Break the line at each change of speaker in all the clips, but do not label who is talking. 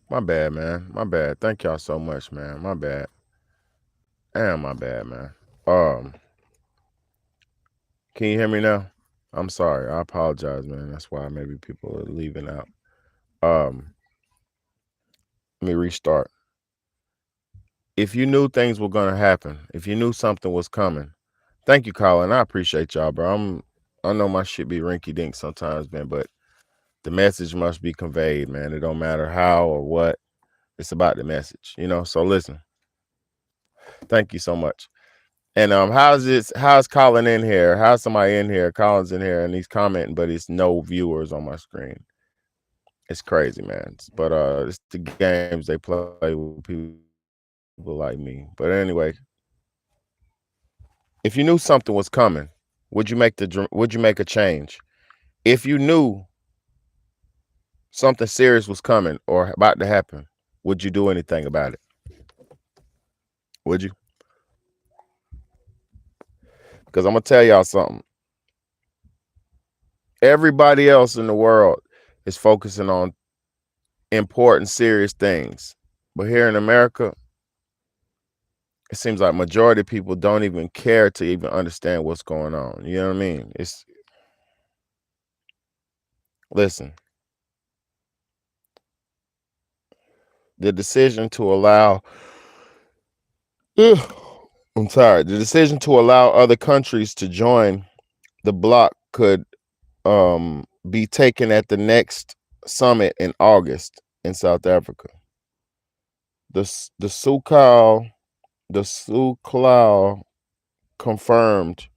My bad, man. My bad. Thank y'all so much, man. My bad. Damn, my bad, man. Um, can you hear me now? I'm sorry. I apologize, man. That's why maybe people are leaving out. Um, Let me restart. If you knew things were gonna happen, if you knew something was coming, thank you, Colin. I appreciate y'all, bro. I know my shit be rinky dink sometimes, man, but the message must be conveyed, man. It don't matter how or what. It's about the message. So listen. Thank you so much. And how's Colin in here? How's somebody in here? Colin's in here and he's commenting, but it's no viewers on my screen. It's crazy, man. But it's the games they play with people like me. But anyway, if you knew something was coming, would you make a change? If you knew something serious was coming or about to happen, would you do anything about it? Would you? Because I'm gonna tell y'all something. Everybody else in the world is focusing on important, serious things. But here in America, it seems like majority of people don't even care to even understand what's going on. You know what I mean? Listen, the decision to allow I'm sorry, the decision to allow other countries to join the bloc could be taken at the next summit in August in South Africa. The Sluklau confirmed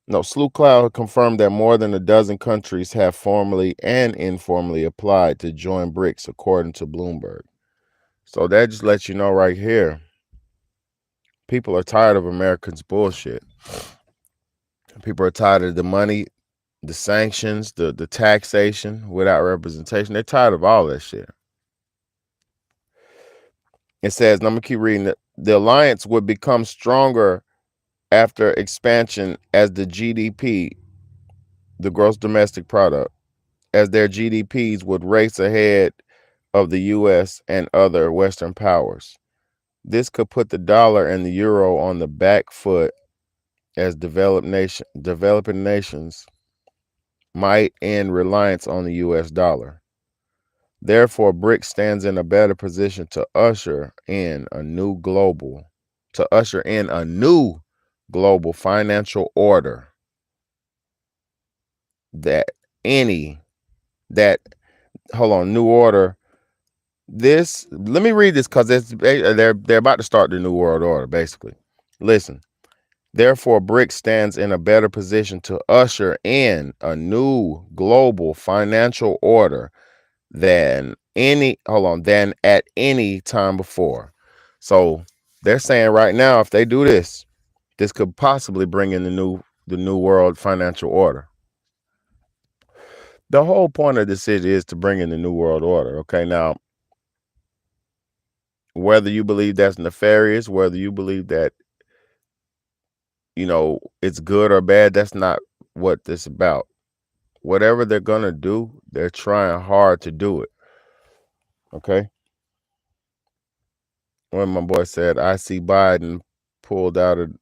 no Sluklau confirmed that more than a dozen countries have formally and informally applied to join BRICS, according to Bloomberg. So that just lets you know right here, people are tired of Americans' bullshit. People are tired of the money, the sanctions, the taxation without representation. They're tired of all that shit. It says, and I'm gonna keep reading it. The alliance would become stronger after expansion as the GDP, the gross domestic product, as their GDPs would race ahead of the US and other Western powers. This could put the dollar and the euro on the back foot as developing nations might end reliance on the US dollar. Therefore, BRICS stands in a better position to usher in a new global financial order that any that hold on, new order. This let me read this because they're about to start the new world order, basically. Listen. Therefore, BRICS stands in a better position to usher in a new global financial order than at any time before. So they're saying right now, if they do this, this could possibly bring in the new world financial order. The whole point of this is to bring in the new world order. Okay, now whether you believe that's nefarious, whether you believe that it's good or bad, that's not what this about. Whatever they're gonna do, they're trying hard to do it. Okay. When my boy said, "I see Biden pulled out of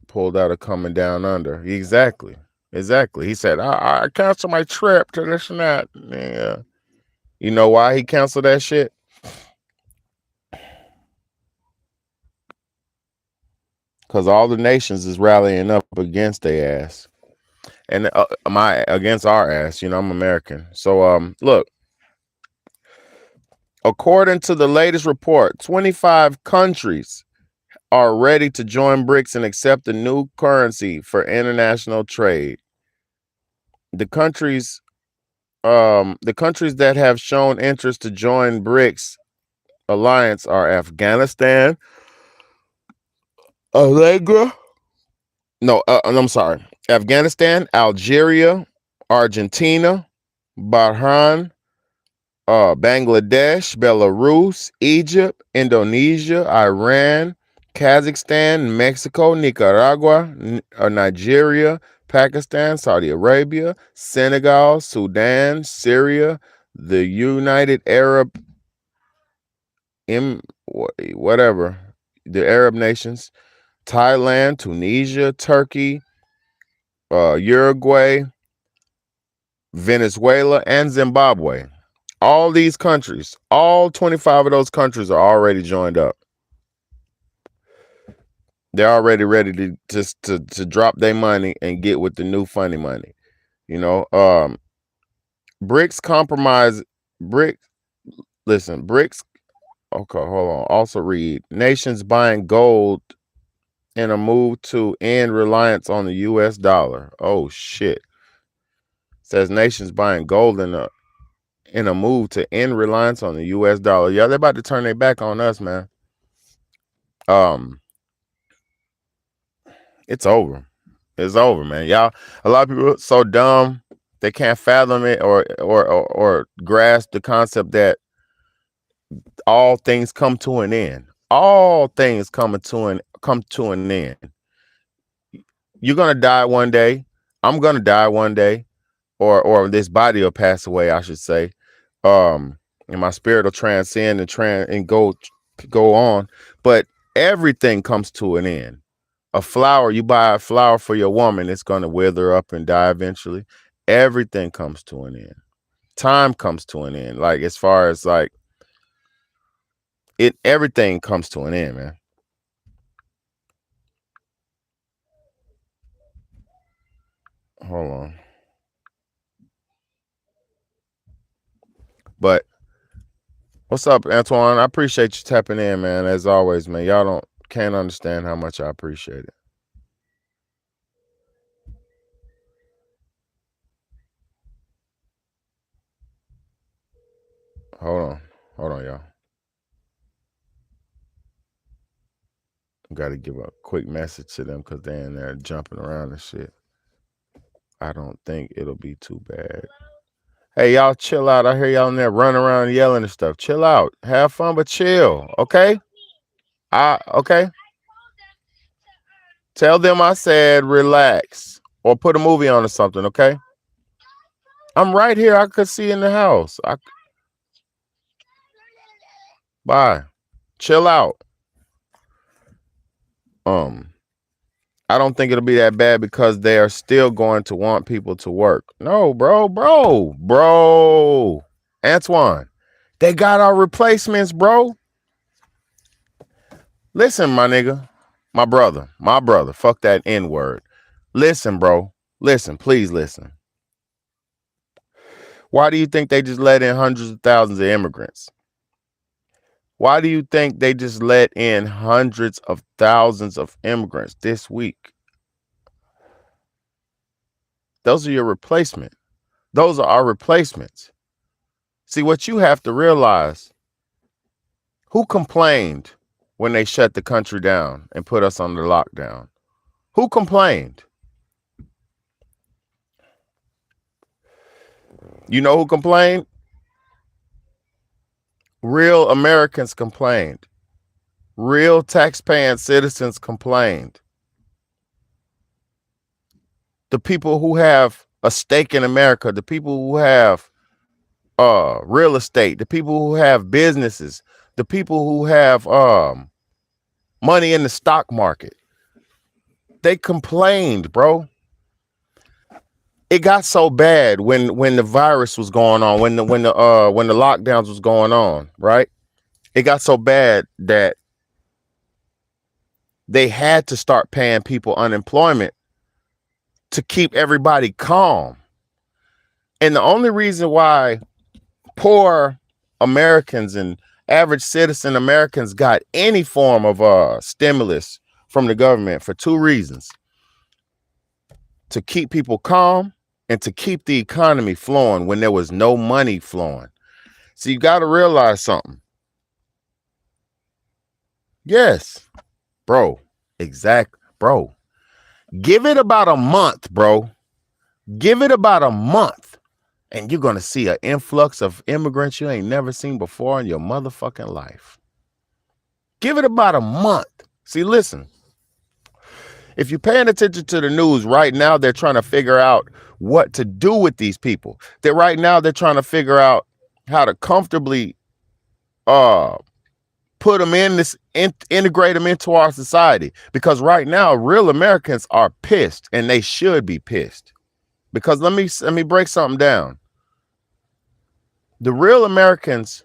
pulled out of coming down under." Exactly. Exactly. He said, I canceled my trip to this and that. Yeah. You know why he canceled that shit? Because all the nations is rallying up against their ass. And my against our ass. I'm American. So look, according to the latest report, 25 countries are ready to join BRICS and accept a new currency for international trade. The countries that have shown interest to join BRICS alliance are Afghanistan, Allegra. No, I'm sorry. Afghanistan, Algeria, Argentina, Bahrain, Bangladesh, Belarus, Egypt, Indonesia, Iran, Kazakhstan, Mexico, Nicaragua, Nigeria, Pakistan, Saudi Arabia, Senegal, Sudan, Syria, the United Arab whatever, the Arab nations, Thailand, Tunisia, Turkey, Uruguay, Venezuela, and Zimbabwe. All these countries, all 25 of those countries are already joined up. They're already ready to just to drop their money and get with the new funny money. You know, BRICS compromise. BRICS. Okay, hold on. Also read nations buying gold in a move to end reliance on the U.S. dollar. Oh shit! Says nations buying gold in a move to end reliance on the U.S. dollar. Yeah, they're about to turn their back on us, man. It's over. It's over, man. Y'all, a lot of people are so dumb they can't fathom it or grasp the concept that all things come to an end. All things come to an end. You're gonna die one day. I'm gonna die one day, or this body will pass away, I should say. And my spirit will transcend and go on. But everything comes to an end. A flower, you buy a flower for your woman, it's gonna wither up and die eventually. Everything comes to an end. Time comes to an end. Like as far as like everything comes to an end, man. Hold on. But what's up, Antoine? I appreciate you tapping in, man. As always, man. Y'all can't understand how much I appreciate it. Hold on, y'all. Got to give a quick message to them because they're in there jumping around and shit. I don't think it'll be too bad. Hey, y'all, chill out. I hear y'all in there running around yelling and stuff. Chill out. Have fun, but chill. Okay? Okay? Tell them I said relax or put a movie on or something, okay? I'm right here. I could see in the house. Bye. Chill out. I don't think it'll be that bad because they are still going to want people to work. No, bro. Antoine, they got our replacements, bro. Listen, my nigga, my brother, fuck that N-word. Listen, bro. Listen, please listen. Why do you think they just let in hundreds of thousands of immigrants? Why do you think they just let in hundreds of thousands of immigrants this week? Those are your replacement. Those are our replacements. See, what you have to realize, who complained when they shut the country down and put us under lockdown? Who complained? You know who complained? Real Americans complained. Real taxpaying citizens complained. The people who have a stake in America, the people who have real estate, the people who have businesses, the people who have money in the stock market, they complained, bro. It got so bad when the virus was going on, when the lockdowns was going on, right? It got so bad that they had to start paying people unemployment to keep everybody calm. And the only reason why poor Americans and average citizen Americans got any form of stimulus from the government for two reasons: to keep people calm and to keep the economy flowing when there was no money flowing. So you got to realize something. Yes, bro. Exactly, bro. Give it about a month, bro. Give it about a month, and you're going to see an influx of immigrants you ain't never seen before in your motherfucking life. Give it about a month. See, listen. If you're paying attention to the news right now, they're trying to figure out what to do with these people. They're trying to figure out how to comfortably put them in this, integrate them into our society. Because right now, real Americans are pissed, and they should be pissed. Because let me break something down. The real Americans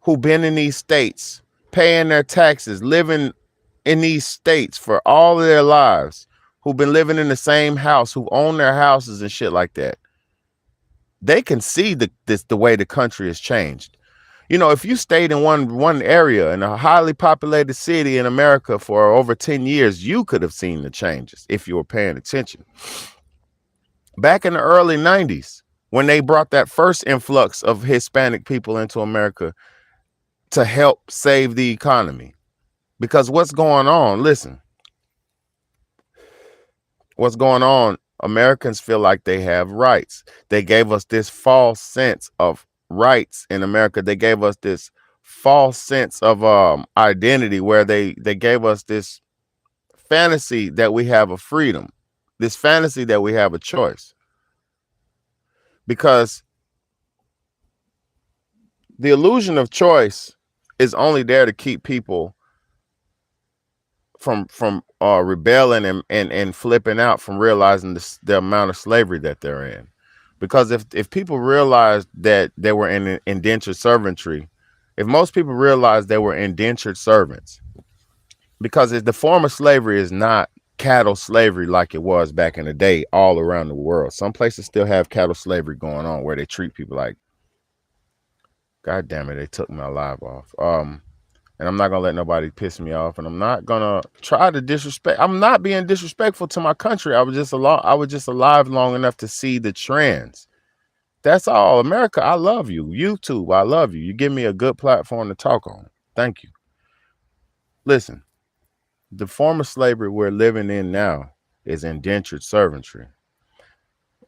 who've been in these states, paying their taxes, living in these states for all of their lives, who've been living in the same house, who own their houses and shit like that, they can see the way the country has changed. You know, if you stayed in one area in a highly populated city in America for over 10 years, you could have seen the changes if you were paying attention. Back in the early 90s, when they brought that first influx of Hispanic people into America to help save the economy. Because what's going on, listen, what's going on, Americans feel like they have rights. They gave us this false sense of rights in America. They gave us this false sense of identity, where they gave us this fantasy that we have a freedom, this fantasy that we have a choice. Because the illusion of choice is only there to keep people from rebelling and flipping out, from realizing the amount of slavery that they're in. Because if people realized that they were in indentured servantry, if most people realized they were indentured servants, because the form of slavery is not cattle slavery like it was back in the day all around the world. Some places still have cattle slavery going on, where they treat people like, God damn it, they took my live off. And I'm not gonna let nobody piss me off, and I'm not gonna try to disrespect. I'm not being disrespectful to my country. I was just alive long enough to see the trends. That's all. America, I love you. YouTube, I love you. You give me a good platform to talk on. Thank you. Listen, the form of slavery we're living in now is indentured servantry.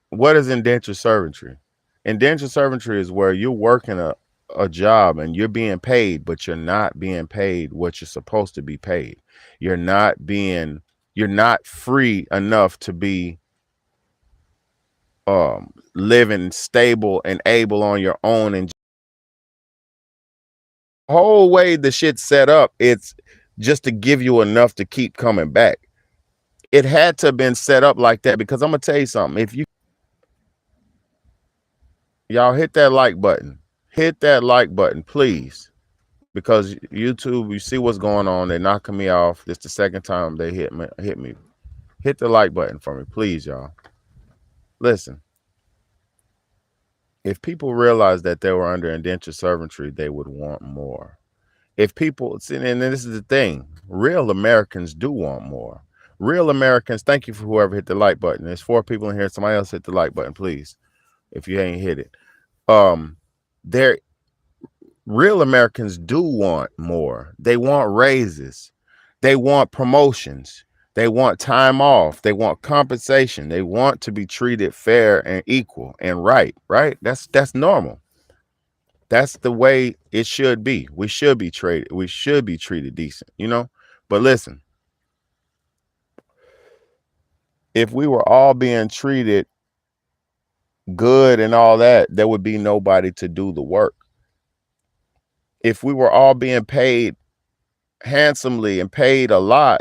What is indentured servantry? Indentured servantry is where you're working a job and you're being paid, but you're not being paid what you're supposed to be paid. You're not free enough to be living stable and able on your own. And the whole way the shit's set up, it's just to give you enough to keep coming back. It had to have been set up like that, because I'm gonna tell you something. If y'all hit that like button, please, because YouTube, you see what's going on. They're knocking me off. This the second time they hit me. Hit the like button for me, please, y'all. Listen, if people realized that they were under indentured servantry, they would want more. If people, and this is the thing, real Americans do want more. Real Americans, thank you for whoever hit the like button. There's 4 people in here. Somebody else hit the like button, please, if you ain't hit it. Real Americans do want more. They want raises. They want promotions. They want time off. They want compensation. They want to be treated fair and equal and right? That's normal. That's the way it should be. We should be treated decent, you know? But listen, if we were all being treated good and all that, there would be nobody to do the work. If we were all being paid handsomely and paid a lot,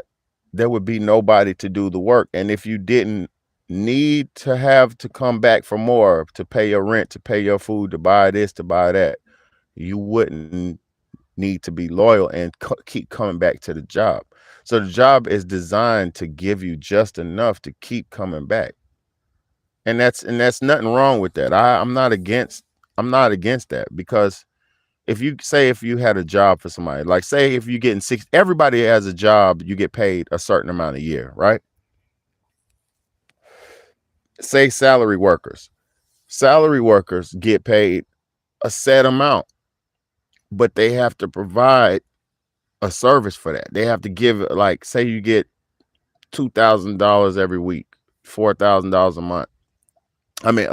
there would be nobody to do the work. And if you didn't need to have to come back for more, to pay your rent, to pay your food, to buy this, to buy that, you wouldn't need to be loyal and keep coming back to the job. So the job is designed to give you just enough to keep coming back. And that's nothing wrong with that. I'm not against that, because if you had a job for somebody, like say if you're getting everybody has a job, you get paid a certain amount a year, right? Say salary workers get paid a set amount, but they have to provide a service for that. They have to give, like, say you get $2,000 every week, $4,000 a month. I mean,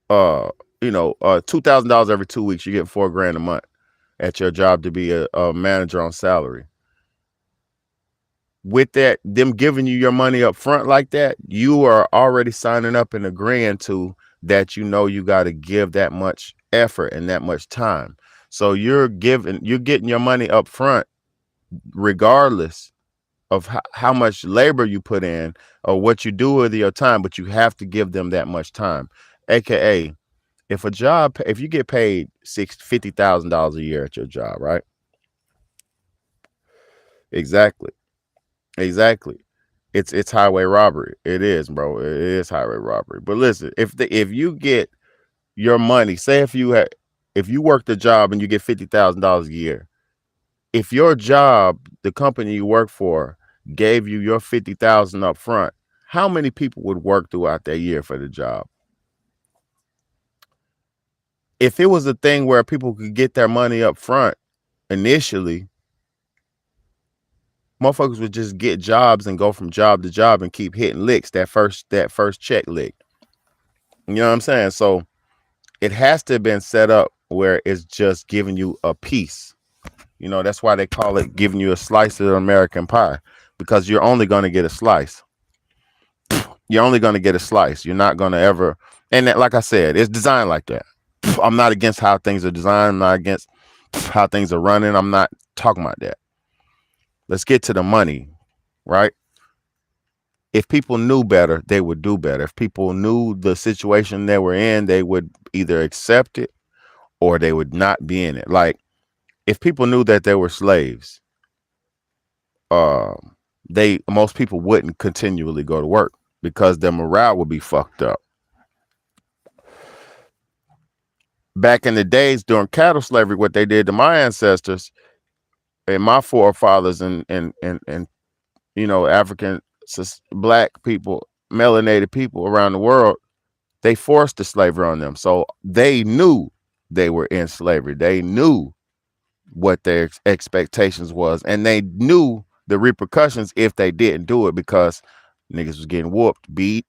$2,000 every 2 weeks, you get $4,000 a month at your job to be a manager on salary. With that, them giving you your money up front like that, you are already signing up and agreeing to that. You know, you got to give that much effort and that much time. So you're getting your money up front regardless of how much labor you put in or what you do with your time, but you have to give them that much time. AKA, if you get paid $50,000 a year at your job, right? Exactly. Exactly. It's highway robbery. It is, bro. It is highway robbery. But listen, if you get your money, say if you work the job and you get $50,000 a year, if your job, the company you work for, gave you your 50,000 up front, how many people would work throughout that year for the job? If it was a thing where people could get their money up front initially, motherfuckers would just get jobs and go from job to job and keep hitting licks, that first check lick. You know what I'm saying? So it has to have been set up where it's just giving you a piece. You know, that's why they call it giving you a slice of American pie, because you're only going to get a slice. You're only going to get a slice. You're not going to ever. And that, like I said, it's designed like that. I'm not against how things are designed. I'm not against how things are running. I'm not talking about that. Let's get to the money, right? If people knew better, they would do better. If people knew the situation they were in, they would either accept it or they would not be in it. Like, if people knew that they were slaves, most people wouldn't continually go to work because their morale would be fucked up. Back in the days during cattle slavery, what they did to my ancestors and my forefathers and you know, African black people, melanated people around the world, they forced the slavery on them. So they knew they were in slavery. They knew what their expectations was, and they knew the repercussions if they didn't do it, because niggas was getting whooped, beat,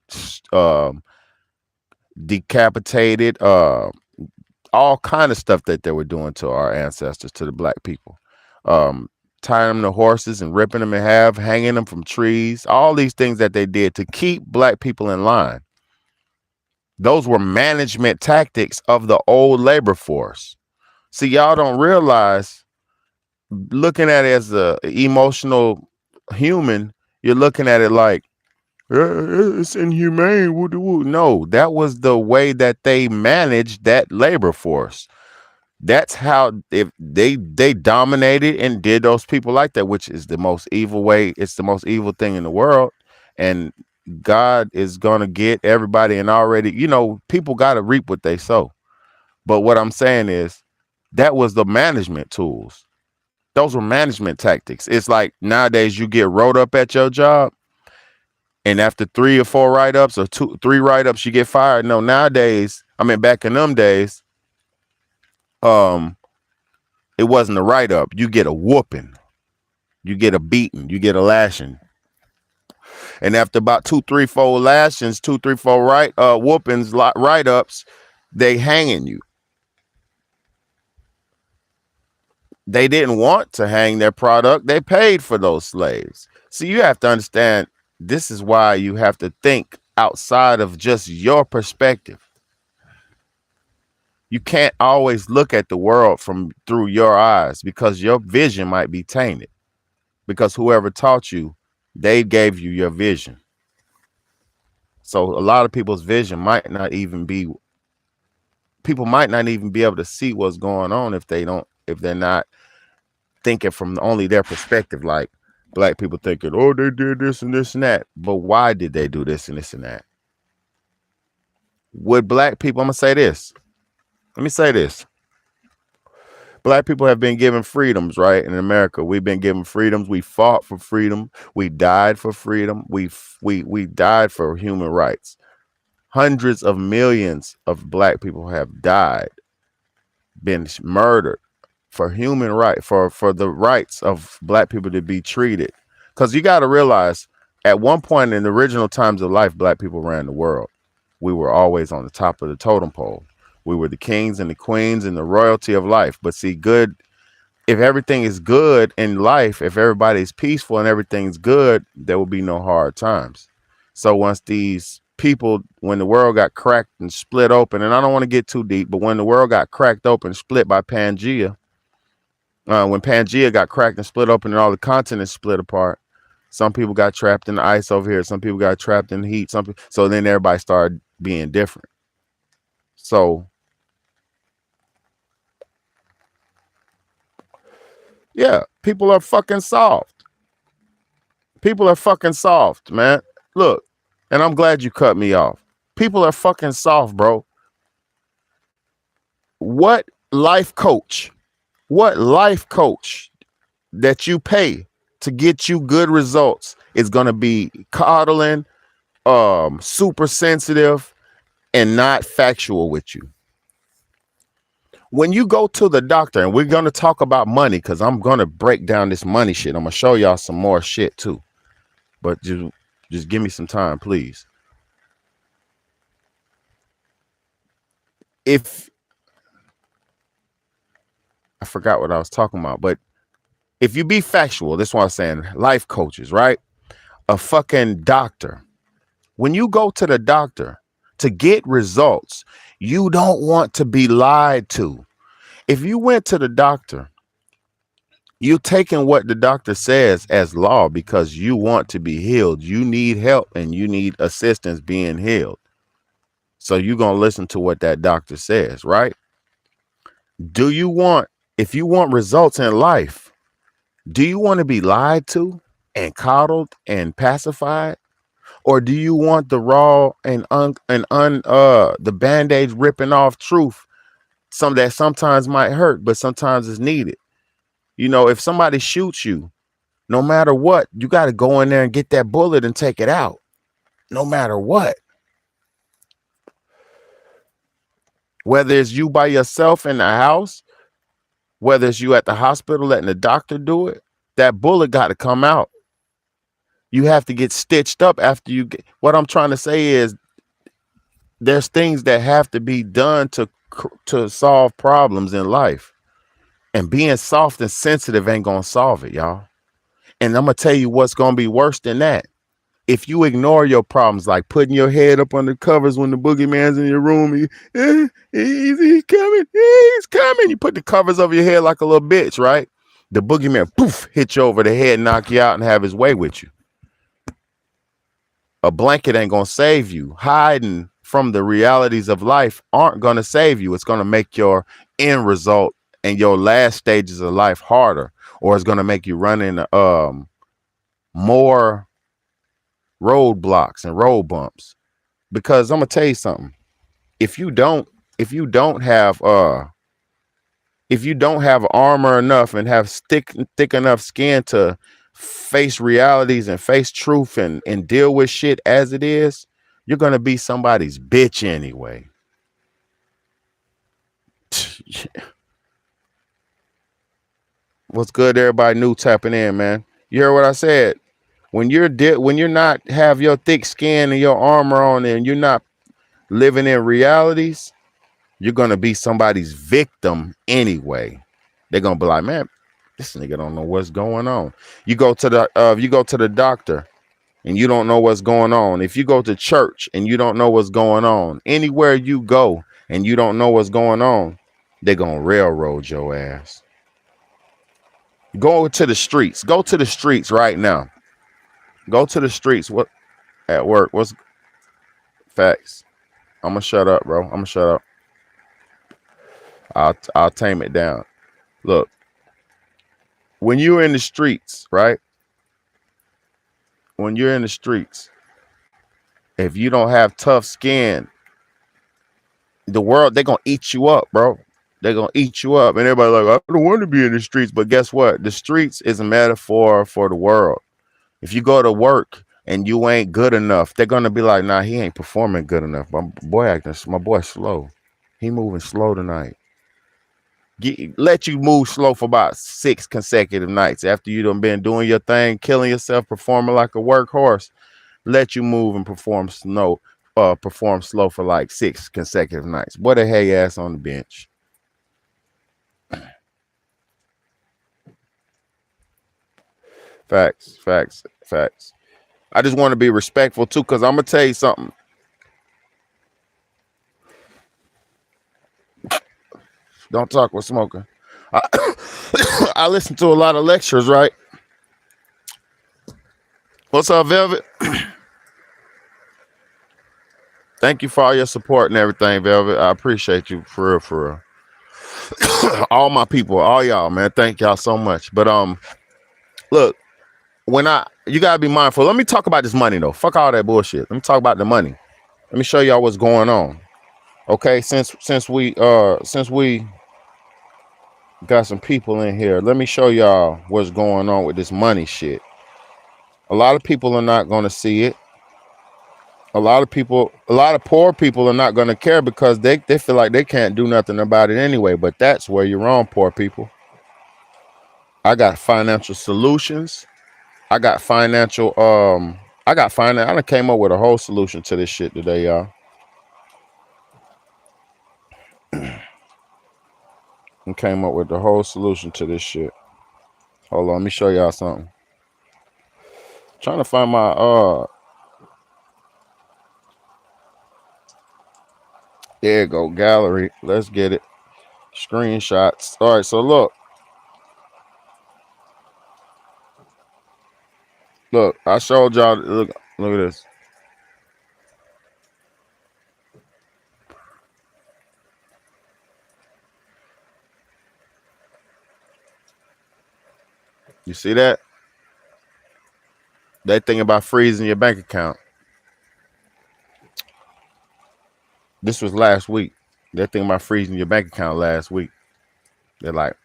decapitated, all kind of stuff that they were doing to our ancestors, to the black people. Tying them to horses and ripping them in half, hanging them from trees, all these things that they did to keep black people in line. Those were management tactics of the old labor force. See, y'all don't realize, looking at it as a emotional human, you're looking at it like, it's inhumane. No, that was the way that they managed that labor force. That's how if they dominated and did those people like that, which is the most evil way. It's the most evil thing in the world. And God is gonna get everybody, and already, you know, people gotta reap what they sow. But what I'm saying is that was the management tools. Those were management tactics. It's like nowadays you get wrote up at your job, and after 3 or 4 write-ups or 2-3 write-ups, you get fired. No, nowadays, I mean, back in them days, it wasn't a write-up. You get a whooping, you get a beating, you get a lashing. And after about 2, 3, 4 lashings, 2, 3, 4 whoopings, write-ups, they hanging you. They didn't want to hang their product. They paid for those slaves. So you have to understand, this is why you have to think outside of just your perspective. You can't always look at the world through your eyes, because your vision might be tainted, because whoever taught you, they gave you your vision. So a lot of people's vision might not even be, people might not even be able to see what's going on if they're not thinking from only their perspective. Like black people thinking, oh, they did this and this and that. But why did they do this and this and that? Would black people, I'm gonna say this. Let me say this. Black people have been given freedoms, right? In America, we've been given freedoms. We fought for freedom. We died for freedom. We died for human rights. Hundreds of millions of black people have died, been murdered for human right, for the rights of black people to be treated. Because you got to realize, at one point in the original times of life, black people ran the world. We were always on the top of the totem pole. We were the kings and the queens and the royalty of life. But see, if everything is good in life, if everybody's peaceful and everything's good, there will be no hard times. So once these people, when the world got cracked and split open, and I don't want to get too deep, but when the world got cracked open, split by Pangea, When Pangea got cracked and split open and all the continents split apart, some people got trapped in the ice over here. Some people got trapped in the heat. So then everybody started being different. So yeah, people are fucking soft. People are fucking soft, man. Look, and I'm glad you cut me off. People are fucking soft, bro. What life coach? What life coach that you pay to get you good results is gonna be coddling, super sensitive, and not factual with you? When you go to the doctor, and we're gonna talk about money because I'm gonna break down this money shit. I'm gonna show y'all some more shit too. But just give me some time, please. If I forgot what I was talking about, but if you be factual, this is what I'm saying. Life coaches, right? A fucking doctor. When you go to the doctor to get results, you don't want to be lied to. If you went to the doctor, you're taking what the doctor says as law because you want to be healed. You need help and you need assistance being healed. So you're going to listen to what that doctor says, right? If you want results in life, do you want to be lied to and coddled and pacified? Or do you want the raw and the band-aid ripping off truth, some that sometimes might hurt, but sometimes is needed? You know, if somebody shoots you, no matter what, you got to go in there and get that bullet and take it out, no matter what. Whether it's you by yourself in the house, whether it's you at the hospital letting the doctor do it, that bullet got to come out. You have to get stitched up after you get. What I'm trying to say is there's things that have to be done to solve problems in life. And being soft and sensitive ain't going to solve it, y'all. And I'm going to tell you what's going to be worse than that. If you ignore your problems, like putting your head up under covers when the boogeyman's in your room, he's coming, he's coming. You put the covers over your head like a little bitch, right? The boogeyman, poof, hit you over the head, knock you out, and have his way with you. A blanket ain't going to save you. Hiding from the realities of life aren't going to save you. It's going to make your end result and your last stages of life harder, or it's going to make you run into more roadblocks and road bumps. Because I'm gonna tell you something. If you don't have armor enough and have thick enough skin to face realities and face truth and deal with shit as it is, you're gonna be somebody's bitch anyway. What's good, everybody new tapping in, man? You heard what I said? When you're not have your thick skin and your armor on and you're not living in realities, you're gonna be somebody's victim anyway. They're gonna be like, man, this nigga don't know what's going on. You go to the doctor and you don't know what's going on. If you go to church and you don't know what's going on, anywhere you go and you don't know what's going on, they're gonna railroad your ass. Go to the streets. Go to the streets right now. Go to the streets. What at work? What's facts? I'm gonna shut up, bro. I'm gonna shut up. I'll tame it down. Look, when you're in the streets, right? When you're in the streets, if you don't have tough skin, the world, they're gonna eat you up, bro. They're gonna eat you up. And everybody's like, I don't want to be in the streets. But guess what? The streets is a metaphor for the world. If you go to work and you ain't good enough, they're gonna be like, nah, he ain't performing good enough. My boy slow. He moving slow tonight. Let you move slow for about 6 consecutive nights after you done been doing your thing, killing yourself, performing like a workhorse. Let you move and perform slow for like 6 consecutive nights. Boy, the hay ass on the bench. Facts. I just want to be respectful too, because I'm gonna tell you something. Don't talk with smoking. I listen to a lot of lectures, right? What's up, Velvet? Thank you for all your support and everything, Velvet. I appreciate you for real, for real. All my people, all y'all, man. Thank y'all so much. But look, you gotta be mindful. Let me talk about this money though. Fuck all that bullshit. Let me talk about the money. Let me show y'all what's going on. Okay, since we got some people in here, let me show y'all what's going on with this money shit. A lot of people are not gonna see it. A lot of poor people are not gonna care because they feel like they can't do nothing about it anyway. But that's where you're wrong, poor people. I got financial solutions. I done came up with a whole solution to this shit today, y'all. I came up with the whole solution to this shit. Hold on, let me show y'all something. Trying to find my there you go, gallery. Let's get it. Screenshots. All right, so look, I showed y'all. Look at this. You see that? They think about freezing your bank account. This was last week. They're thinking about freezing your bank account last week. They're like,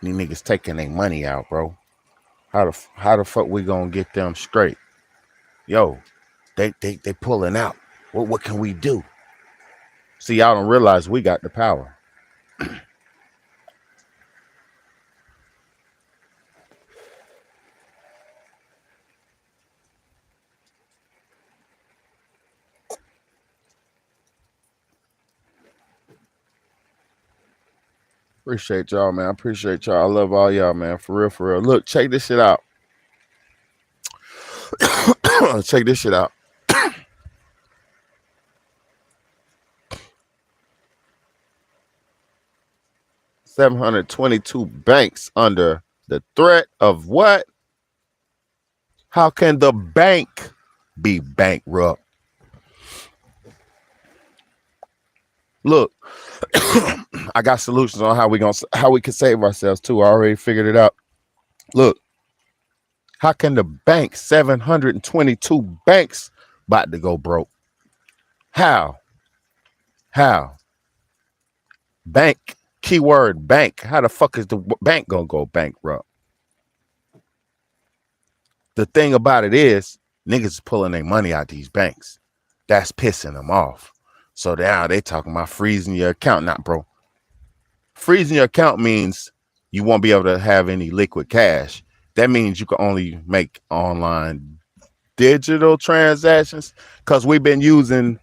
these niggas taking their money out, bro. How the fuck we gonna get them straight? Yo, they pulling out. What can we do? See, y'all don't realize we got the power. Appreciate y'all, man. I appreciate y'all. I love all y'all, man. For real, for real. Look, check this shit out. Check this shit out. 722 banks under the threat of what? How can the bank be bankrupt? Look, I got solutions on how we can save ourselves too. I already figured it out. Look, how can the bank, 722 banks, about to go broke? How? Bank, keyword bank. How the fuck is the bank gonna go bankrupt? The thing about it is, niggas is pulling their money out these banks. That's pissing them off. So now they talking about freezing your account. Not, bro. Freezing your account means you won't be able to have any liquid cash. That means you can only make online digital transactions, because we've been using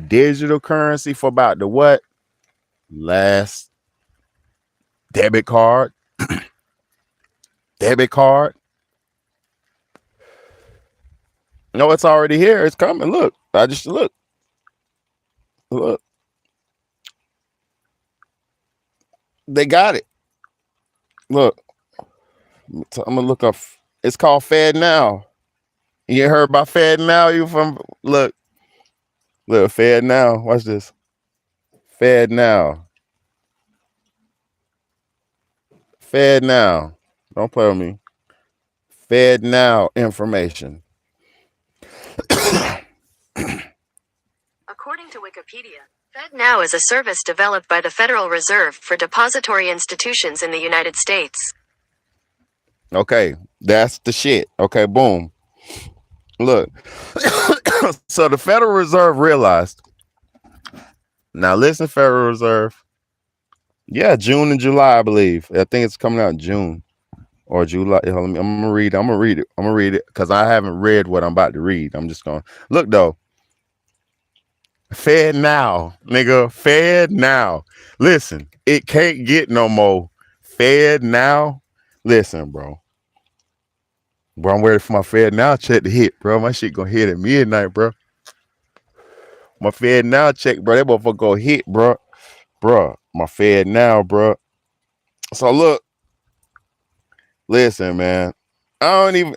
digital currency for about the what? Last debit card. Debit card. No, it's already here. It's coming. Look. I just look. They got it. Look. I'm gonna look up. It's called FedNow. You ain't heard about FedNow? You from look FedNow. Watch this. FedNow. FedNow. Don't play with me. FedNow information.
According to Wikipedia, FedNow is a service developed by the Federal Reserve for depository institutions in the United States.
Okay, that's the shit. Okay, boom. Look. So the Federal Reserve realized. Now listen, Federal Reserve. Yeah, June and July, I believe. I think it's coming out in June or July. I'm gonna read it because I haven't read what I'm about to read. I'm just gonna look though. FedNow, nigga. FedNow. Listen, it can't get no more. FedNow. Listen, bro. Bro, I'm ready for my FedNow check to hit, bro. My shit gonna hit at midnight, bro. My FedNow check, bro. That motherfucker gonna hit, bro. Bro, my FedNow, bro. So look, Listen, man. I don't even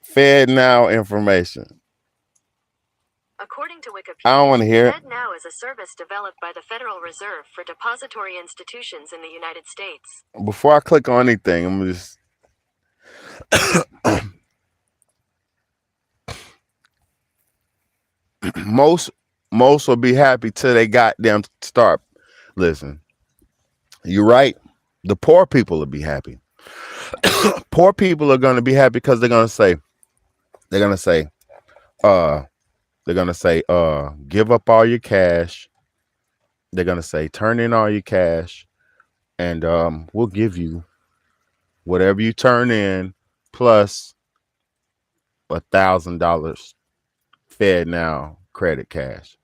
Fed Now information.
According to Wikipedia,
I don't want to hear it.
FedNow is a service developed by the Federal Reserve for depository institutions in the United States.
Before I click on anything, I'm gonna just most will be happy till they goddamn start. Listen, you're right. The poor people will be happy. Poor people are gonna be happy because they're gonna say, uh, give up all your cash. They're gonna say, turn in all your cash, and we'll give you whatever you turn in plus $1,000 Fed Now credit cash.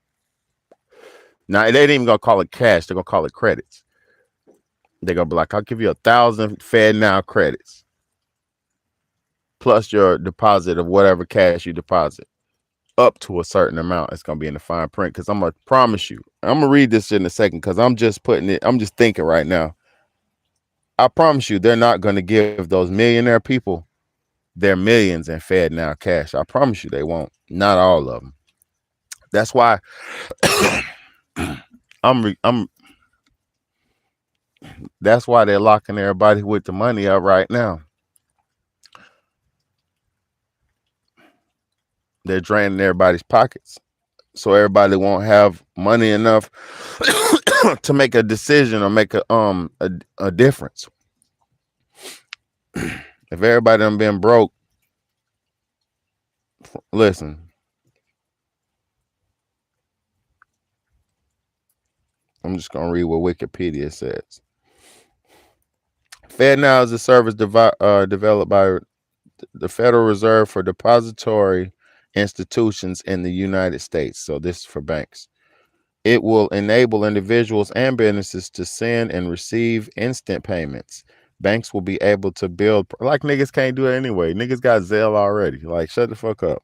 Now they ain't even gonna call it cash; they're gonna call it credits. They're gonna be like, "I'll give you 1,000 Fed Now credits plus your deposit of whatever cash you deposit up to a certain amount." It's gonna be in the fine print because I'm gonna promise you. I'm gonna read this in a second because I'm just thinking right now. I promise you, they're not gonna give those millionaire people their millions in Fed Now cash. I promise you, they won't. Not all of them. That's why that's why they're locking everybody with the money up right now. They're draining everybody's pockets, so everybody won't have money enough to make a decision or make a difference. If everybody done been broke, listen. I'm just gonna read what Wikipedia says. FedNow is a service developed by the Federal Reserve for depository institutions in the United States. So this is for banks. It will enable individuals and businesses to send and receive instant payments. Banks will be able to build, like niggas can't do it anyway. Niggas got Zelle already. Like, shut the fuck up.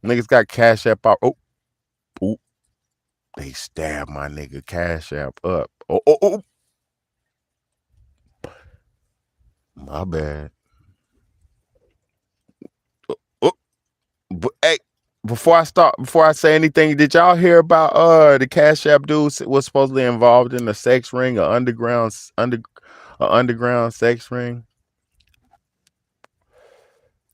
Niggas got Cash App out. Oh, they stabbed my nigga Cash App up. Oh. My bad. But hey, before I say anything, did y'all hear about the Cash App dude was supposedly involved in a sex ring, a underground sex ring?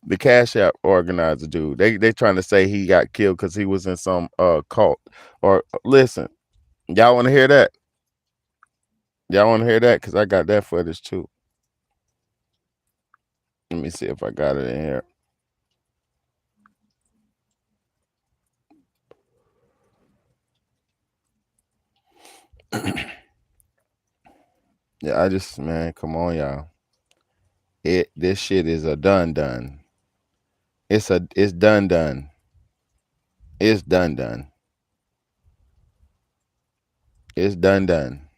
The Cash App organizer dude. They trying to say he got killed because he was in some cult. Or listen, y'all want to hear that? Y'all want to hear that? Because I got that footage too. Let me see if I got it in here. Yeah, man, come on, y'all. This shit is a done. It's done. It's done. It's done.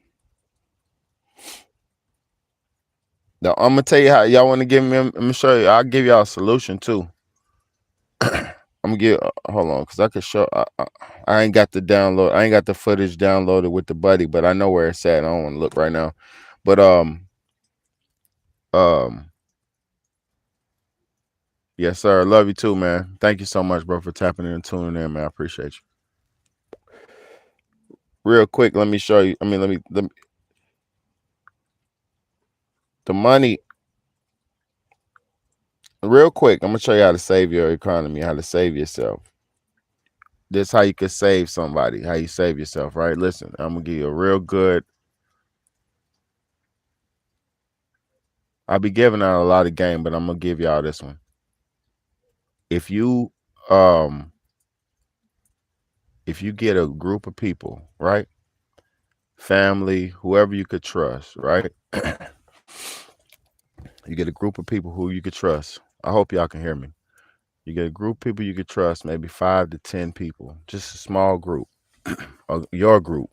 Now I'm gonna tell you how y'all want to give me. I'm gonna show you. I'll give y'all a solution too. I'm gonna give. Hold on, cause I can show. I ain't got the download. I ain't got the footage downloaded with the buddy, but I know where it's at. I don't want to look right now, but yes, sir. Love you too, man. Thank you so much, bro, for tapping in and tuning in, man. I appreciate you. Real quick, let me show you. Let me the money. Real quick, I'm gonna show you how to save your economy, how to save yourself. This is how you could save somebody, how you save yourself, right? Listen, I'm gonna give you a real good. I'll be giving out a lot of game, but I'm gonna give y'all this one. If you get a group of people, right? Family, whoever you could trust, right? You get a group of people who you could trust. I hope y'all can hear me. You get a group of people you could trust, maybe 5 to 10 people, just a small group. Your group,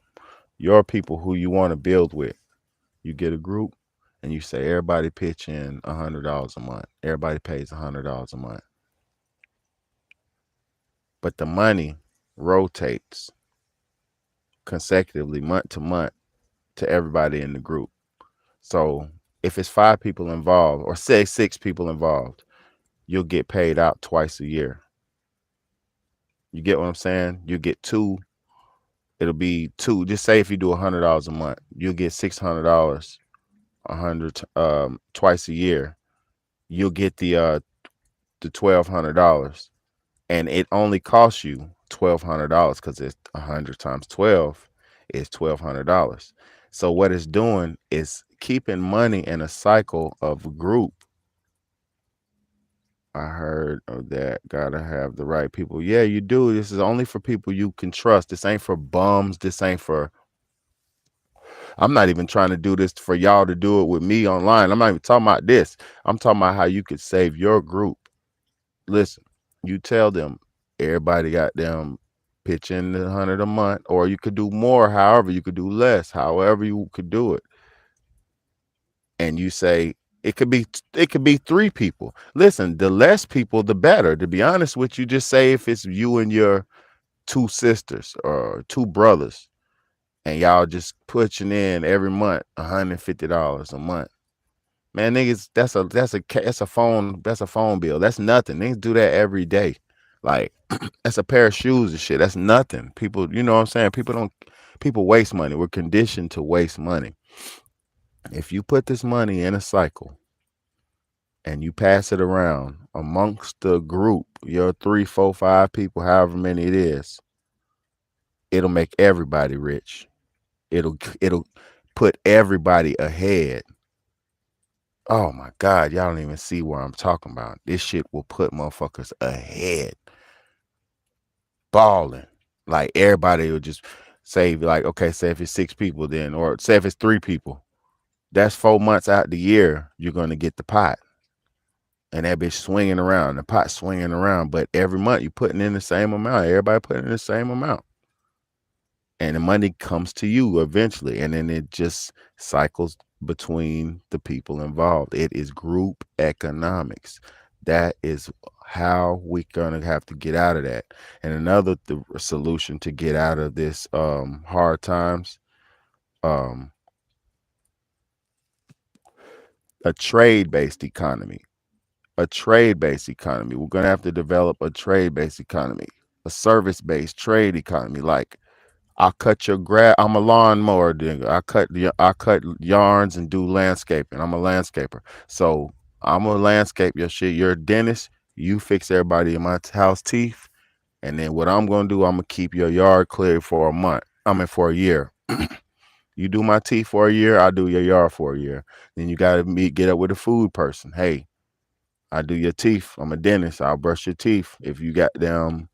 your people who you want to build with. You get a group and you say everybody pitch in $100 a month. Everybody pays $100 a month. But the money rotates consecutively month to month to everybody in the group. So if it's 5 people involved, or say 6 people involved, you'll get paid out twice a year. You get what I'm saying? You get 2. It'll be 2. Just say if you do $100 a month, you'll get $600, 100 twice a year. You'll get the $1,200, and it only costs you $1,200 because it's 100 times 12 is $1,200. So what it's doing is keeping money in a cycle of group. I heard of that. Gotta have the right people. Yeah, you do. This is only for people you can trust. This ain't for bums. This ain't for. I'm not even trying to do this for y'all to do it with me online. I'm not even talking about this. I'm talking about how you could save your group. Listen, you tell them everybody got them pitch in the 100 a month, or you could do more. However, you could do less. However, you could do it. And you say it could be 3 people. Listen, the less people, the better. To be honest with you, just say if it's you and your 2 sisters or 2 brothers, and y'all just pushing in every month $150 a month. Man, niggas, that's a phone bill. That's nothing. Niggas do that every day. Like that's a pair of shoes and shit. That's nothing. People, you know what I'm saying? People waste money. We're conditioned to waste money. If you put this money in a cycle and you pass it around amongst the group, your 3, 4, 5 people, however many it is, it'll make everybody rich. It'll put everybody ahead. Oh my God, y'all don't even see what I'm talking about. This shit will put motherfuckers ahead. Balling. Like everybody will just say, like, okay, say if it's 6 people then, or say if it's 3 people, that's 4 months out the year, you're going to get the pot. And that bitch swinging around, the pot swinging around. But every month you're putting in the same amount. Everybody putting in the same amount. And the money comes to you eventually. And then it just cycles between the people involved. It is group economics. That is how we're going to have to get out of that. And another solution to get out of this hard times, a trade-based economy. A trade-based economy. We're going to have to develop a trade-based economy, a service-based trade economy. Like, I cut your grass. I'm a lawnmower digger. I cut yarns and do landscaping. I'm a landscaper. So I'm gonna landscape your shit. You're a dentist. You fix everybody in my house teeth. And then what I'm gonna do, I'm gonna keep your yard clear for a month. For a year. You do my teeth for a year, I do your yard for a year. Then you gotta get up with a food person. Hey, I do your teeth. I'm a dentist. I'll brush your teeth. If you got them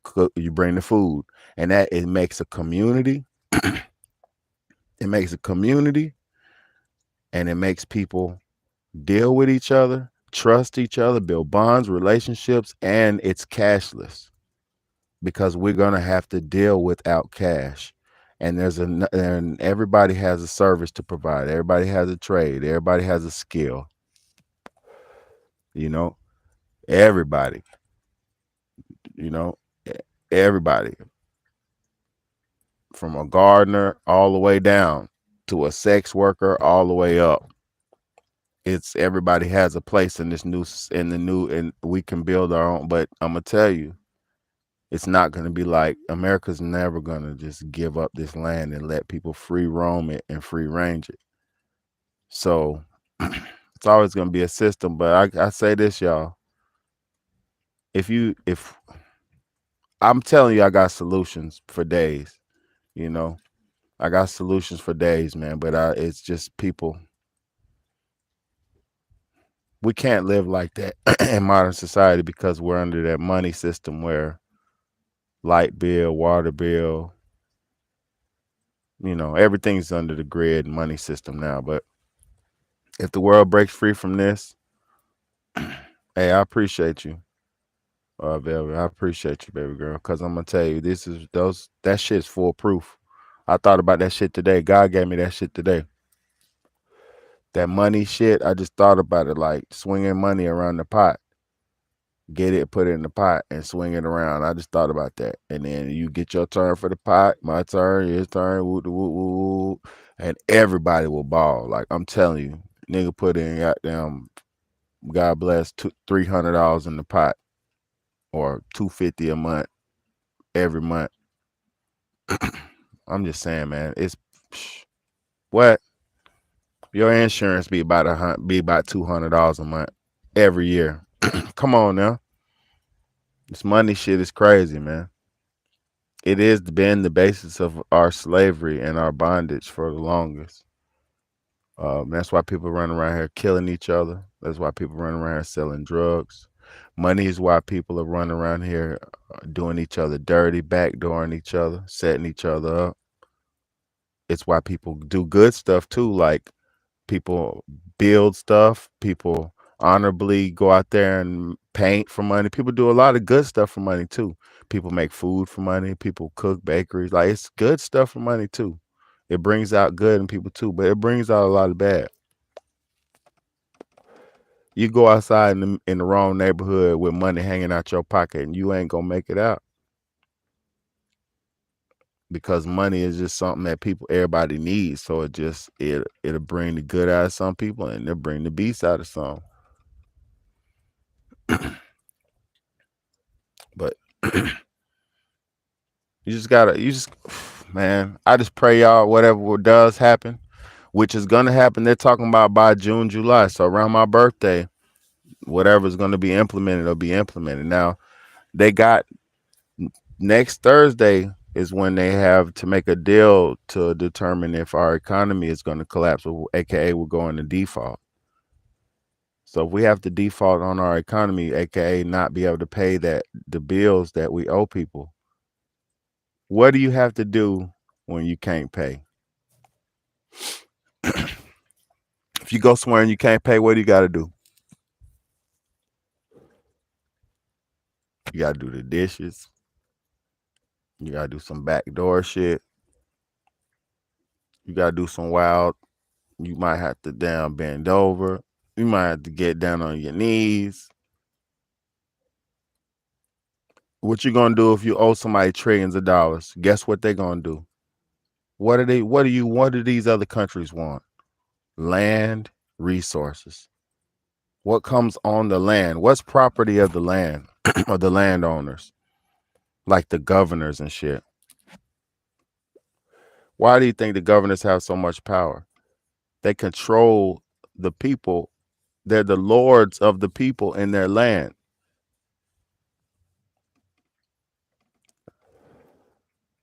cook, you bring the food. And that it makes a community. It makes a community, and it makes people deal with each other, trust each other, build bonds, relationships, and it's cashless because we're gonna have to deal without cash. And and everybody has a service to provide. Everybody has a trade. Everybody has a skill. You know, everybody. You know, everybody. From a gardener all the way down to a sex worker all the way up. It's everybody has a place in and we can build our own. But I'm gonna tell you, it's not gonna be like America's never gonna just give up this land and let people free roam it and free range it. So it's always gonna be a system. But I say this, y'all. If I'm telling you, I got solutions for days. You know, I got solutions for days, man. But it's just people. We can't live like that in modern society because we're under that money system where light bill, water bill, everything's under the grid money system now. But if the world breaks free from this, hey, I appreciate you. Velvet, I appreciate you, baby girl, because I'm gonna tell you, that shit's foolproof. I thought about that shit today. God gave me that shit today. That money shit, I just thought about it, like swinging money around the pot. Get it, put it in the pot, and swing it around. I just thought about that. And then you get your turn for the pot, my turn, his turn, woo, woo, woo, woo, and everybody will ball. Like, I'm telling you, Nigga put in goddamn, God bless, $300 in the pot or $250 a month every month. I'm just saying, man. It's what your insurance be about $200 a month every year. Come on now, this money shit is crazy, man. It has been the basis of our slavery and our bondage for the longest. That's why people run around here killing each other. That's why people run around here selling drugs. Money is why people are running around here doing each other dirty, backdooring each other, setting each other up. It's why people do good stuff too, like people build stuff, people honorably go out there and paint for money. People do a lot of good stuff for money too. People make food for money, people cook bakeries. Like, it's good stuff for money too. It brings out good in people too, but it brings out a lot of bad. You go outside in the wrong neighborhood with money hanging out your pocket and you ain't gonna make it out, because money is just something that everybody needs. So it'll bring the good out of some people and it'll bring the beast out of some. But man, I just pray y'all, whatever does happen, which is gonna happen, they're talking about by June, July. So around my birthday, whatever's gonna be implemented will be implemented. Now, they got next Thursday is when they have to make a deal to determine if our economy is going to collapse, or aka we're going to default. So if we have to default on our economy, aka not be able to pay the bills that we owe people, what do you have to do when you can't pay? If you go somewhere and you can't pay, what do you got to do? You got to do the dishes. You got to do some backdoor shit. You got to do some wild. You might have to bend over. You might have to get down on your knees. What you gonna do if you owe somebody trillions of dollars? Guess what they're gonna do? What do these other countries want? Land, resources. What comes on the land? What's property of the land or the landowners? Like the governors and shit. Why do you think the governors have so much power? They control the people. They're the lords of the people in their land.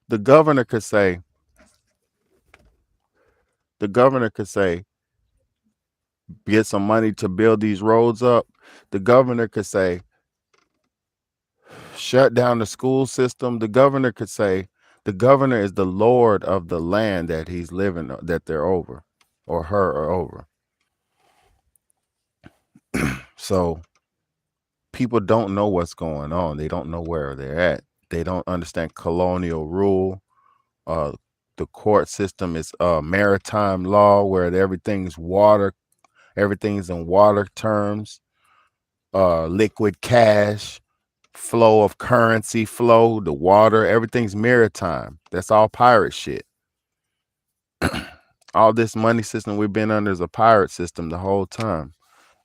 The governor could say, get some money to build these roads up. The governor could say, shut down the school system. The governor could say, the governor is the lord of the land that he's living, that they're over, or her are over. So people don't know what's going on. They don't know where they're at. They don't understand colonial rule. The court system is maritime law, where everything's water. Everything's in water terms. Liquid cash, flow of currency, flow, the water, everything's maritime. That's all pirate shit. All this money system we've been under is a pirate system the whole time,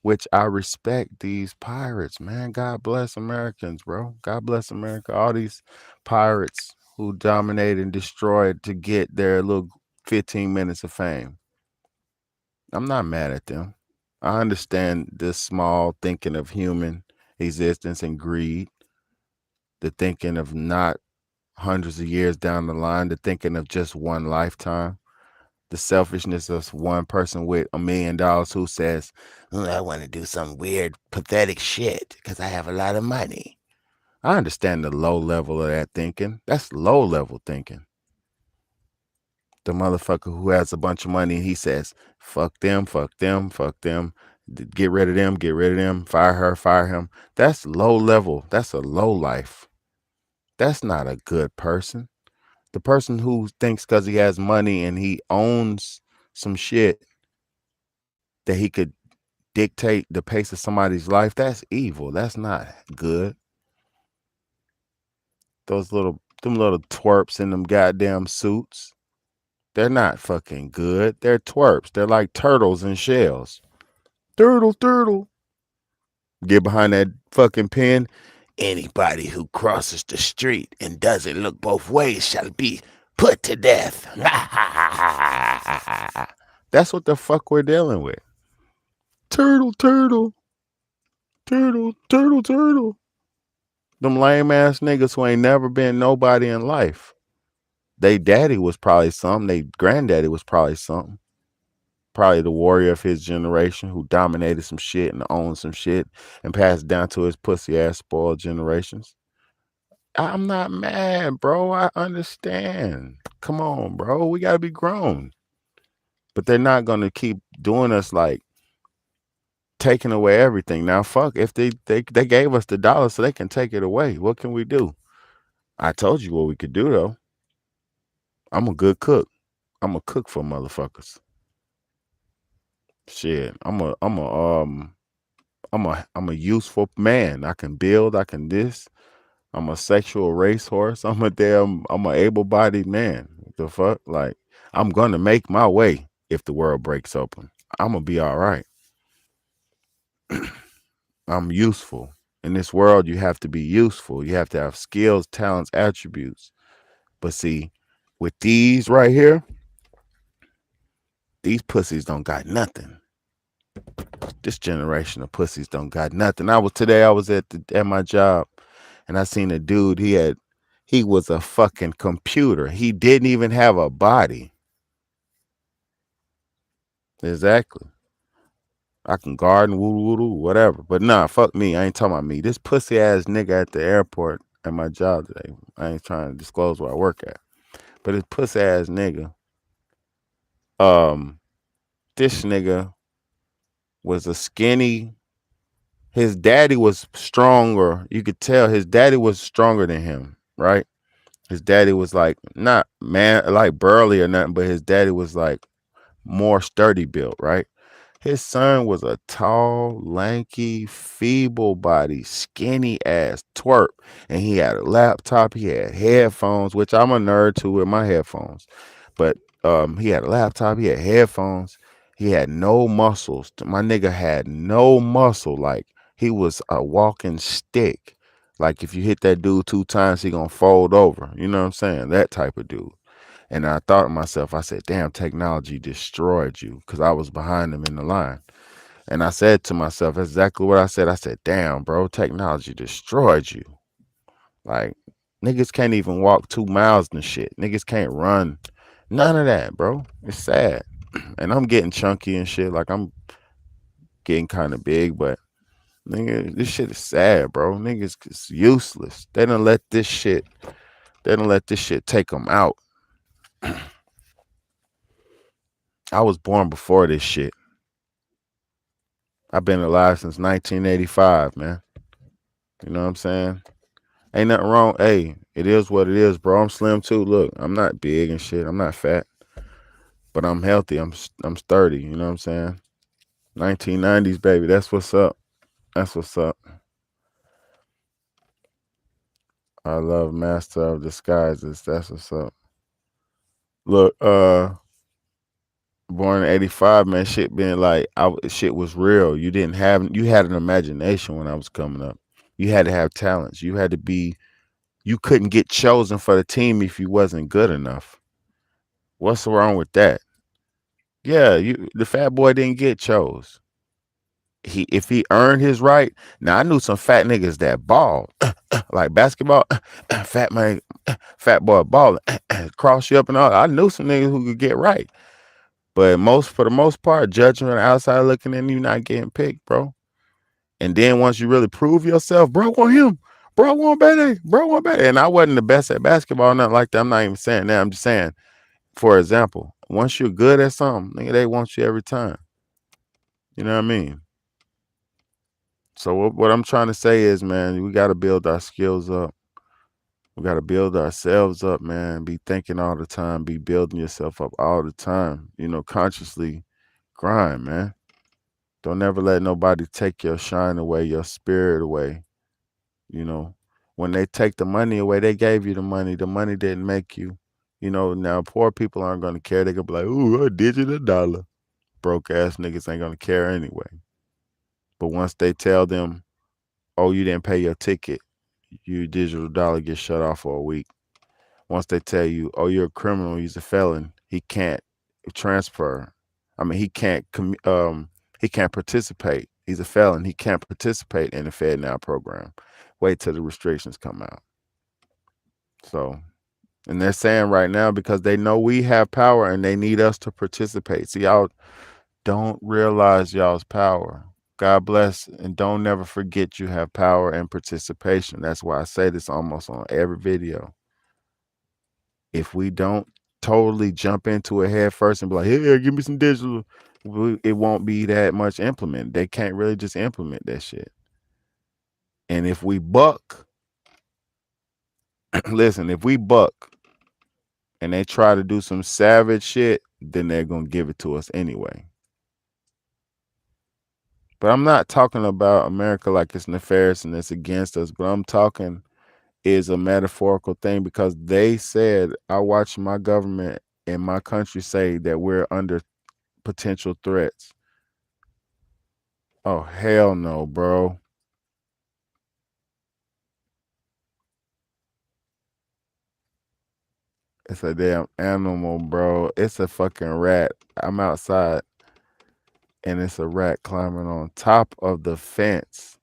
which I respect these pirates, man. God bless Americans, bro. God bless America. All these pirates who dominate and destroyed to get their little 15 minutes of fame. I'm not mad at them. I understand this small thinking of human existence and greed, the thinking of not hundreds of years down the line, the thinking of just one lifetime, the selfishness of one person with $1 million who says, I want to do some weird, pathetic shit because I have a lot of money. I understand the low level of that thinking. That's low level thinking. The motherfucker who has a bunch of money, he says, fuck them, fuck them, fuck them. Get rid of them, get rid of them. Fire her, fire him. That's low level. That's a low life. That's not a good person. The person who thinks because he has money and he owns some shit that he could dictate the pace of somebody's life, that's evil. That's not good. Them little twerps in them goddamn suits, they're not fucking good. They're twerps. They're like turtles in shells. Turtle. Get behind that fucking pen. Anybody who crosses the street and doesn't look both ways shall be put to death. That's what the fuck we're dealing with. Turtle. Them lame ass niggas who ain't never been nobody in life. They daddy was probably something. They granddaddy was probably something. Probably the warrior of his generation who dominated some shit and owned some shit and passed it down to his pussy ass spoiled generations. I'm not mad, bro. I understand. Come on, bro. We gotta be grown. But they're not gonna keep doing us like taking away everything. Now fuck, if they gave us the dollar so they can take it away. What can we do? I told you what we could do though. I'm a good cook. I'm a cook for motherfuckers. Shit. I'm a useful man. I can build, I can this. I'm a sexual racehorse. I'm a able-bodied man. The fuck? Like, I'm gonna make my way if the world breaks open. I'm gonna be all right. I'm useful. In this world, you have to be useful. You have to have skills, talents, attributes. But see, with these right here, these pussies don't got nothing. This generation of pussies don't got nothing. I was at my job and I seen a dude, he was a fucking computer. He didn't even have a body. Exactly. I can garden, woo, whatever. But nah, fuck me. I ain't talking about me. This pussy ass nigga at the airport at my job today. I ain't trying to disclose where I work at. But this pussy ass nigga, this nigga was a skinny. His daddy was stronger. You could tell his daddy was stronger than him, right? His daddy was like not man like burly or nothing, but his daddy was like more sturdy built, right? His son was a tall, lanky, feeble body, skinny ass twerp. And he had a laptop, he had headphones, which I'm a nerd too with my headphones. But he had a laptop, he had headphones, he had no muscles. My nigga had no muscle. Like he was a walking stick. Like if you hit that dude 2 times, he gonna fold over. You know what I'm saying? That type of dude. And I thought to myself, I said, damn, technology destroyed you because I was behind him in the line. And I said to myself, exactly what I said. I said, damn, bro, technology destroyed you. Like, niggas can't even walk 2 miles and shit. Niggas can't run. None of that, bro. It's sad. And I'm getting chunky and shit. Like, I'm getting kind of big, but nigga, this shit is sad, bro. Niggas is useless. They don't let this shit take them out. I was born before this shit. I've been alive since 1985, man. You know what I'm saying? Ain't nothing wrong. Hey, it is what it is, bro. I'm slim too. Look, I'm not big and shit. I'm not fat, but I'm healthy. I'm sturdy. You know what I'm saying? 1990s, baby. That's what's up. That's what's up. I love Master of Disguises. That's what's up. Look, born in 85, man, shit being like shit was real. You had an imagination when I was coming up. You had to have talents. You couldn't get chosen for the team if you wasn't good enough. What's wrong with that? Yeah, the fat boy didn't get chose. If he earned his right. Now I knew some fat niggas that balled like basketball, fat man, fat boy balling, cross you up and all. I knew some niggas who could get right. But for the most part, judging on the outside looking in, you not getting picked, bro. And then once you really prove yourself, bro, want him. Bro, I want better. Bro, I want better. And I wasn't the best at basketball, nothing like that. I'm not even saying that. I'm just saying, for example, once you're good at something, nigga, they want you every time. You know what I mean? So what I'm trying to say is, man, we got to build our skills up. We got to build ourselves up, man. Be thinking all the time. Be building yourself up all the time. You know, consciously grind, man. Don't ever let nobody take your shine away, your spirit away. You know, when they take the money away, they gave you the money. The money didn't make you. You know, now poor people aren't going to care. They going to be like, ooh, a digit, $1. Broke ass niggas ain't going to care anyway. But once they tell them, oh, you didn't pay your ticket, your digital dollar gets shut off for a week. Once they tell you, oh, you're a criminal, he's a felon, he can't transfer. I mean, he can't participate. He's a felon. He can't participate in the FedNow program. Wait till the restrictions come out. So, and they're saying right now because they know we have power and they need us to participate. See, y'all don't realize y'all's power. God bless, and don't never forget you have power and participation. That's why I say this almost on every video. If we don't totally jump into it head first and be like, hey, give me some digital, it won't be that much implemented. They can't really just implement that shit. And if we buck, listen, if we buck and they try to do some savage shit, then they're going to give it to us anyway. But I'm not talking about America like it's nefarious and it's against us, but I'm talking is a metaphorical thing because they said, I watched my government and my country say that we're under potential threats. Oh, hell no, bro. It's a damn animal, bro. It's a fucking rat. I'm outside and it's a rat climbing on top of the fence.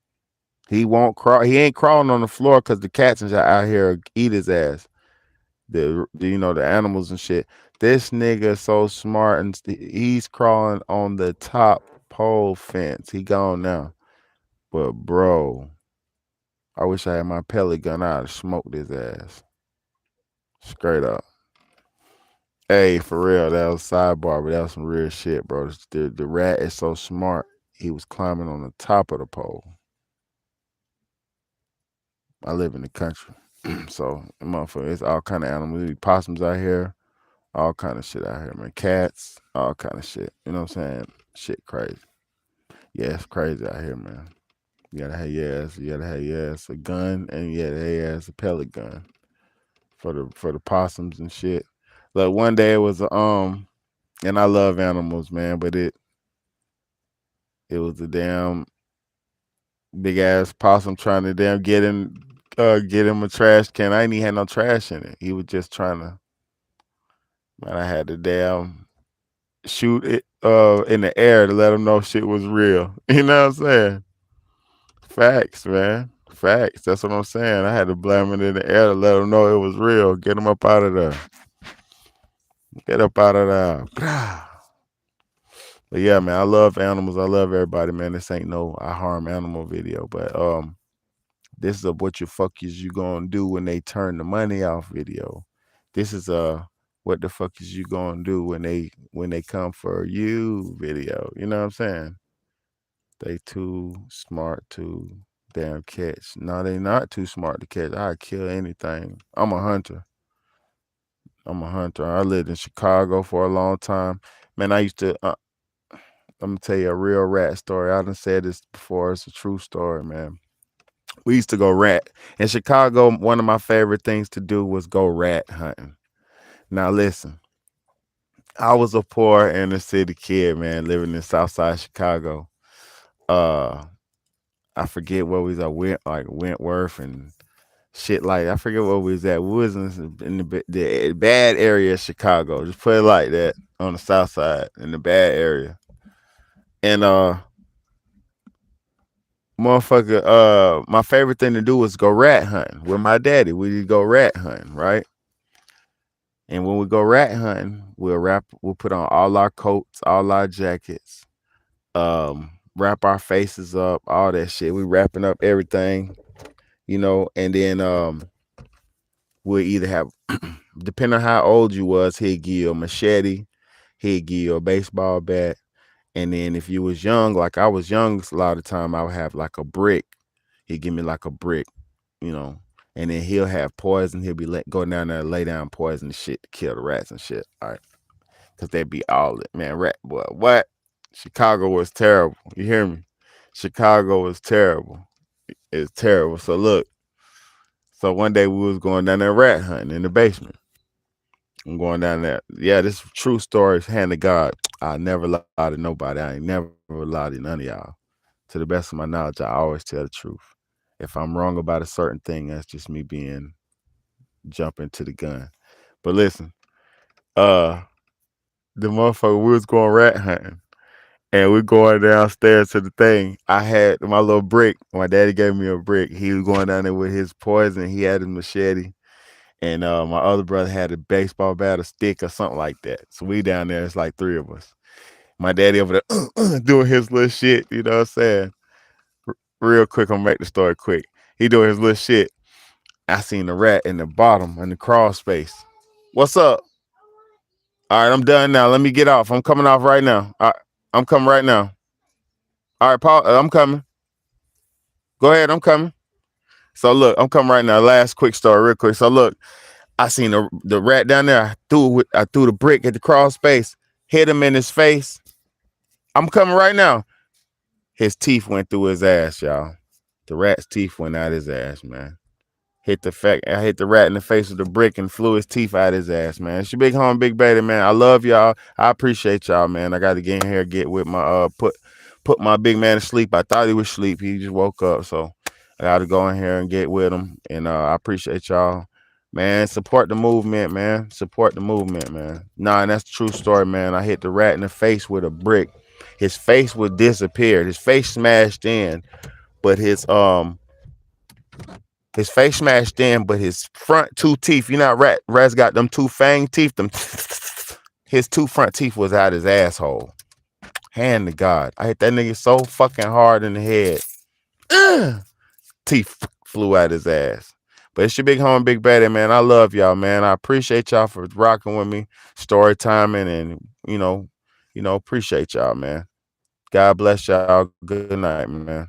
He won't crawl. He ain't crawling on the floor because the cats and shit out here eat his ass. The animals and shit. This nigga so smart and he's crawling on the top pole fence. He gone now. But bro, I wish I had my pellet gun. I'd have smoked his ass. Straight up. Hey, for real, that was sidebar, but that was some real shit, bro. The rat is so smart. He was climbing on the top of the pole. I live in the country, so motherfucker, it's all kind of animals. Possums out here, all kind of shit out here, man. Cats, all kind of shit. You know what I'm saying? Shit, crazy. Yeah, it's crazy out here, man. You gotta have your ass a gun, and you gotta have your ass a pellet gun for the possums and shit. Like one day it was and I love animals, man, but it was a damn big ass possum trying to damn get him a trash can. I ain't even had no trash in it. He was just trying to. Man, I had to damn shoot it in the air to let him know shit was real. You know what I'm saying? Facts, man. Facts. That's what I'm saying. I had to blame it in the air to let him know it was real. Get him up out of there. Get up out of there. But yeah, man, I love animals. I love everybody, man. This ain't no I harm animal video, but this is a what your fuck is you gonna do when they turn the money off video. This is a what the fuck is you gonna do when they come for you video. You know what I'm saying? They too smart to damn catch. No, they not too smart to catch. I'd kill anything. I'm a hunter. I lived in Chicago for a long time. Man, I used to I'm gonna tell you a real rat story. I done said this before. It's a true story, man. We used to go rat in Chicago. One of my favorite things to do was go rat hunting. Now listen, I was a poor inner city kid, man, living in Southside Chicago. I forget where we was at, like Wentworth and shit. Like I forget where we was at. We was in the bad area of Chicago. Just put it like that, on the South Side in the bad area. And motherfucker, my favorite thing to do was go rat hunting with my daddy. We'd go rat hunting, right? And when we go rat hunting, we'll put on all our coats, all our jackets, wrap our faces up, all that shit. We wrapping up everything, and then we'll either have, depending on how old you was, he'd give you a machete, he'd give you a baseball bat. And then if you was young, like I was young, a lot of the time I would have like a brick. He'd give me like a brick, and then he'll have poison. He'll be go down there and lay down poison and shit to kill the rats and shit. All right. Because they'd be all it, man. Rat, boy, what? Chicago was terrible. You hear me? Chicago was terrible. It's terrible. So look, one day we was going down there rat hunting in the basement. I'm going down there. Yeah, this is true story. Hand to God. I never lied to nobody. I ain't never lied to none of y'all. To the best of my knowledge, I always tell the truth. If I'm wrong about a certain thing, that's just me being jumping to the gun. But listen, uh, the motherfucker, we was going rat hunting. And we're going downstairs to the thing. I had my little brick. My daddy gave me a brick. He was going down there with his poison. He had his machete. And my other brother had a baseball bat, a stick, or something like that. So we down there, it's like three of us. My daddy over there doing his little shit, you know what I'm saying? Real quick, I'm gonna make the story quick. He doing his little shit. I seen the rat in the bottom in the crawl space. What's up? All right, I'm done now. Let me get off. I'm coming off right now. All right, I'm coming right now. All right, Paul, I'm coming. Go ahead, I'm coming. So look, I'm coming right now. Last quick story, real quick. So look, I seen the rat down there. I threw the brick at the crawl space, hit him in his face. I'm coming right now. His teeth went through his ass, y'all. The rat's teeth went out his ass, man. I hit the rat in the face with the brick and flew his teeth out his ass, man. It's your big home, big baby, man. I love y'all. I appreciate y'all, man. I got to get in here, get with my put my big man to sleep. I thought he was asleep. He just woke up, so I got to go in here and get with him. And I appreciate y'all, man. Support the movement, man. Support the movement, man. Nah, and that's the true story, man. I hit the rat in the face with a brick. His face was disappeared. His face smashed in, but his face smashed in, but his front two teeth, you know, rats got them two fang teeth, his two front teeth was out his asshole. Hand to God. I hit that nigga so fucking hard in the head. Teeth flew out his ass. But it's your big home, big baddie, man. I love y'all, man. I appreciate y'all for rocking with me, story timing, and appreciate y'all, man. God bless y'all. Good night, man.